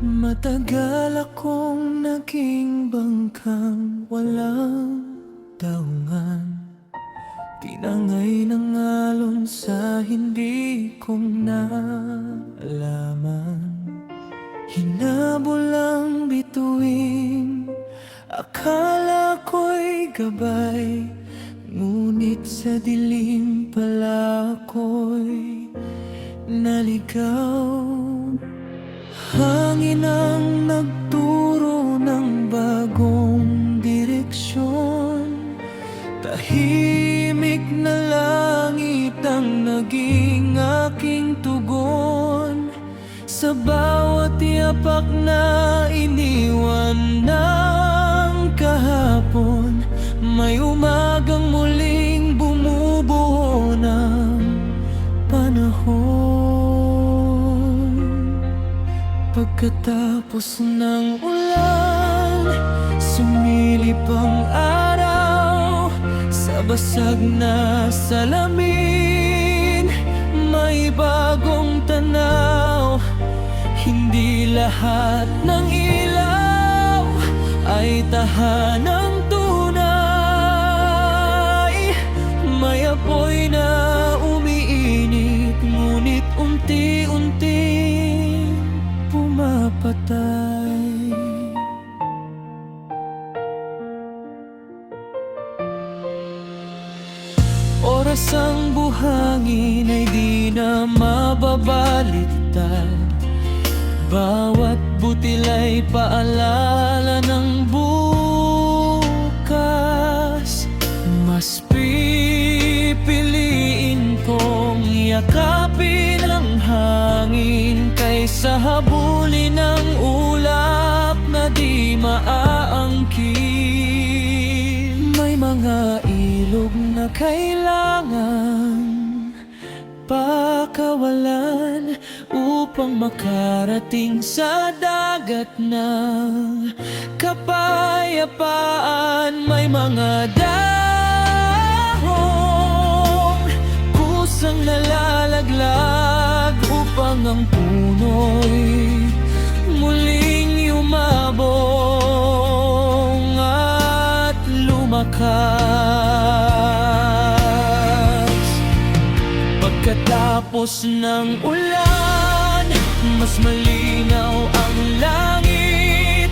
Matagal akong naging bangkang walang daungan, tinangay ng alon sa hindi kong naalaman. Hinabol ang bituin, akala ko'y gabay, ngunit sa dilim pala ako'y naligaw. Hangin ang nagturo ng bagong direksyon, tahimik na langit ang naging aking tugon. Sa bawat yapak na iniwan ng kahapon, may umagang muling bumubuo ng panahon. Pagkatapos ng ulan, sumilip ang araw. Sa basag na salamin, may bagong tanaw. Hindi lahat ng ilaw ay tahanang tunay. May apoy na umiinit, ngunit unti-unting pumapatay. Oras ang buhangin ay di na mababaliktad. Bawat butil ay paalala ng bukas. Mas pipiliin kong yakapin ang hangin kaysa habulin ang ulap na di maaangkin. May mga ilog na kailangan pakawalan upang makarating sa dagat na kapayapaan. May mga dahong kusang nalalaglag upang ang puno'y muling yumabong at lumakas. Pagkatapos ng ulan, mas malinaw ang langit.